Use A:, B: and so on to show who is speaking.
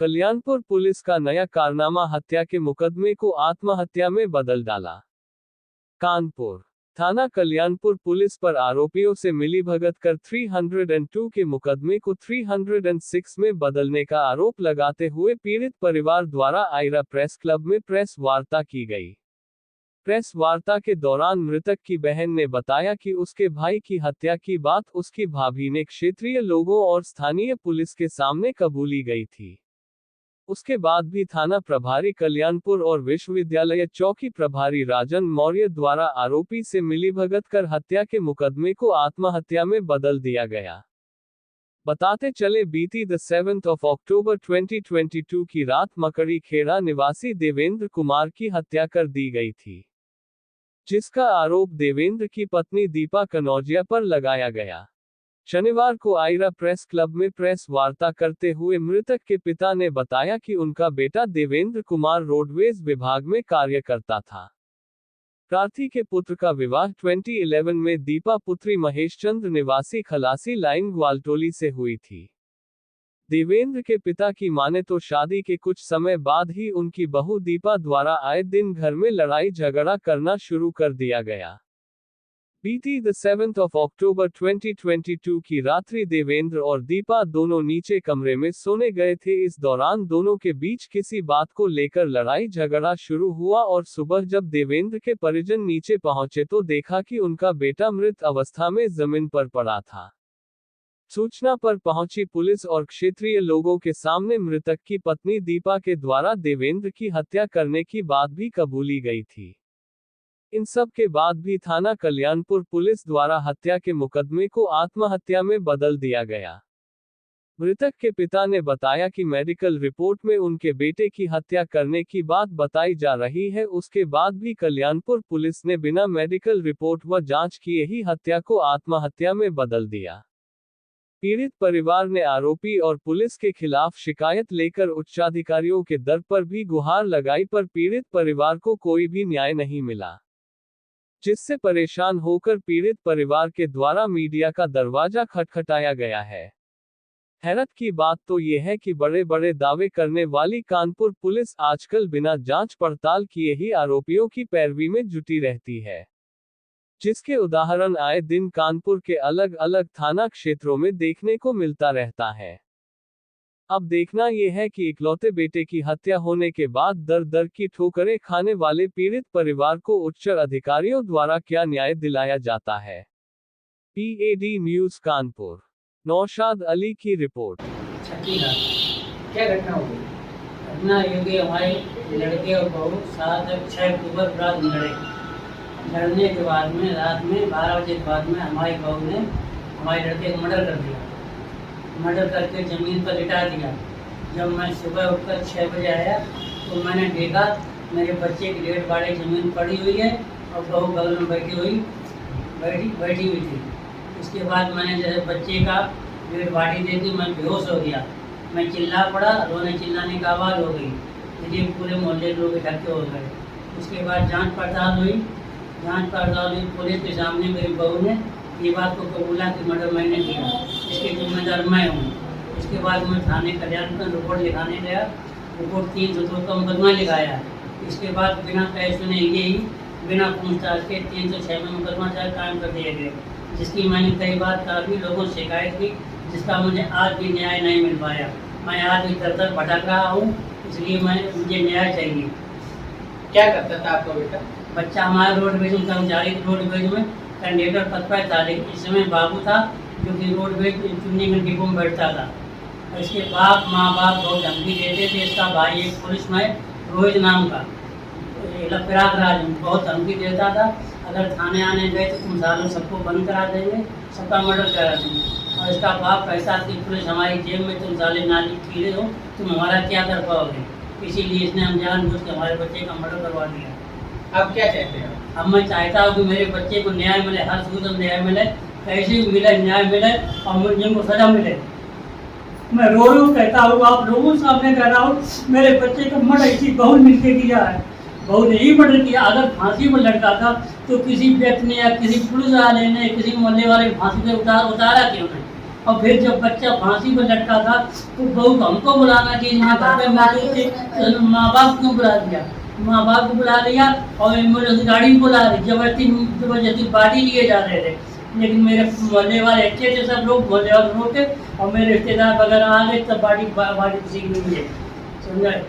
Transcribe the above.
A: Kalyanpur police का नया कारनामा, हत्या के मुकदमे को आत्महत्या में बदल डाला। कानपुर थाना कल्याणपुर पुलिस पर आरोपियों से मिलीभगत कर 302 के मुकदमे को 306 में बदलने का आरोप लगाते हुए पीड़ित परिवार द्वारा आयरा प्रेस क्लब में प्रेस वार्ता की गई। प्रेस वार्ता के दौरान मृतक की बहन ने बताया कि उसके भाई की हत्या की बात उसकी भाभी ने क्षेत्रीय लोगों और स्थानीय पुलिस के सामने कबूली गई थी। उसके बाद भी थाना प्रभारी कल्याणपुर और विश्वविद्यालय चौकी प्रभारी राजन मौर्य द्वारा आरोपी से मिलीभगत कर हत्या के मुकदमे को आत्महत्या में बदल दिया गया। बताते चले बीती 7 अक्टूबर 2022 की रात मकड़ी खेड़ा निवासी देवेंद्र कुमार की हत्या कर दी गई थी, जिसका आरोप देवेंद्र की पत्नी दीपा कनौजिया पर लगाया गया। शनिवार को आयरा प्रेस क्लब में प्रेस वार्ता करते हुए मृतक के पिता ने बताया कि उनका बेटा देवेंद्र कुमार रोडवेज विभाग में कार्य करता था। प्रार्थी के पुत्र का विवाह 2011 में दीपा पुत्री महेशचंद्र निवासी खलासी लाइन ग्वालटोली से हुई थी। देवेंद्र के पिता की माने तो शादी के कुछ समय बाद ही उनकी बहू दीपा द्वारा आए दिन घर में लड़ाई झगड़ा करना शुरू कर दिया गया। बीती 7 अक्टूबर 2022 की रात्रि देवेंद्र और दीपा दोनों नीचे कमरे में सोने गए थे। इस दौरान दोनों के बीच किसी बात को लेकर लड़ाई झगड़ा शुरू हुआ और सुबह जब देवेंद्र के परिजन नीचे पहुंचे तो देखा कि उनका बेटा मृत अवस्था में जमीन पर पड़ा था। सूचना पर पहुंची पुलिस और क्षेत्रीय लोगों के सामने मृतक की पत्नी दीपा के द्वारा देवेंद्र की हत्या करने की बात भी कबूली गई थी। इन सब के बाद भी थाना कल्याणपुर पुलिस द्वारा हत्या के मुकदमे को आत्महत्या में बदल दिया गया। मृतक के पिता ने बताया कि मेडिकल रिपोर्ट में उनके बेटे की हत्या करने की बात बताई जा रही है, उसके बाद भी कल्याणपुर पुलिस ने बिना मेडिकल रिपोर्ट व जांच किए ही हत्या को आत्महत्या में बदल दिया। पीड़ित परिवार ने आरोपी और पुलिस के खिलाफ शिकायत लेकर उच्चाधिकारियों के दर पर भी गुहार लगाई, पर पीड़ित परिवार को कोई भी न्याय नहीं मिला, जिससे परेशान होकर पीड़ित परिवार के द्वारा मीडिया का दरवाजा खटखटाया गया है। हैरत की बात तो यह है कि बड़े बड़े दावे करने वाली कानपुर पुलिस आजकल बिना जांच पड़ताल किए ही आरोपियों की पैरवी में जुटी रहती है, जिसके उदाहरण आए दिन कानपुर के अलग अलग थाना क्षेत्रों में देखने को मिलता रहता है। अब देखना यह है कि इकलौते बेटे की हत्या होने के बाद दर दर की ठोकरें खाने वाले पीड़ित परिवार को उच्च अधिकारियों द्वारा क्या न्याय दिलाया जाता है। PAD न्यूज कानपुर, नौशाद अली की रिपोर्ट।
B: क्या घटना हो गई? घटना ये कि हमारे लड़के और बहू 6 अक्टूबर रात लड़ने के बाद में रात में 12 बजे के बाद में हमारी बहू ने हमारे लड़के को मर्डर कर दिया। मर्डर करके ज़मीन पर लिटा दिया। जब मैं सुबह उठकर 6 बजे आया तो मैंने देखा मेरे बच्चे की डेड बॉडी ज़मीन पड़ी हुई है और बहू बगल में बैठी हुई थी। उसके बाद मैंने जैसे बच्चे का डेड बॉडी देखी, मैं बेहोश हो गया। मैं चिल्ला पड़ा, रोने चिल्लाने की आवाज़ हो गई, मुझे पूरे मोहल्ले के लोग इकट्ठे हो गए। उसके बाद जांच पड़ताल हुई। पुलिस के सामने मेरी बहू ने ये बात को कबूला कि मर्डर मैंने किया, इसके जिम्मेदार मैं हूँ। उसके बाद मैं थाने कल्याण का रिपोर्ट लिखाने गया। रिपोर्ट 302 का मुकदमा लिखाया। इसके बाद बिना कहे सुने ही बिना पूछताछ के 306 में मुकदमा कायम कर दिए गए, जिसकी मैंने कई बार काफ़ी लोगों से शिकायत की, जिसका मुझे आज भी न्याय नहीं मिल पाया। मैं आज भी दर दर भटक रहा हूँ, इसलिए मुझे न्याय चाहिए।
C: क्या करता था आपका बेटा?
B: बच्चा हमारा रोडवेज में कर्मचारी, रोडवेज में कंडक्टर पद पर था, लेकिन इस समय बाबू था जो कि रोडवेज चुनने के डिपो में बैठता था। और इसके माँ बाप बहुत धमकी देते थे। इसका भाई एक पुलिस में रोहित नाम का प्रयागराज में बहुत धमकी देता था, अगर थाने आने गए तो तुम सालों सबको बंद करा देंगे, सबका मर्डर करा देंगे। और इसका बाप कहता कि पुलिस हमारी जेब में, तुम साले नाली कीड़े हो, तुम हमारा क्या कर पाओगे। इसीलिए इसने हम जानबूझ के हमारे बच्चे का मर्डर करवा दिया।
C: आप क्या चाहते हैं?
B: अब मैं चाहता हूँ कि मेरे बच्चे को न्याय मिले, हर सूरत में न्याय मिले, कैसे भी मिले न्याय मिले और मुझे को सजा मिले। मैं रो कहता हूँ, आप लोगों के सामने कह रहा हूँ, मेरे बच्चे का मर्डर इसी बहू मिलके किया है। बहू ने ही मर्डर किया। अगर फांसी पर लटका था तो किसी व्यक्ति ने या किसी पुलिस वाले ने, किसी मोहल्ले वाले फांसी पे उतारा क्यों नहीं? और फिर जब बच्चा फांसी पर लटका था तो बहू को हमको बुलाना चाहिए, मैं घर पे मौजूद थी, तो माँ बाप क्यों बुला दिया, माँ बाप को बुला लिया और एम्बुलेंस गाड़ी बुला रही, जबरदस्ती बाड़ी लिए जा रहे थे। लेकिन मेरे मोहल्ले वाले अच्छे थे, सब लोग मोहल्ले वाले रोके और मेरे रिश्तेदार वगैरह आ गए, तब बाड़ी सीख हुई है, समझे।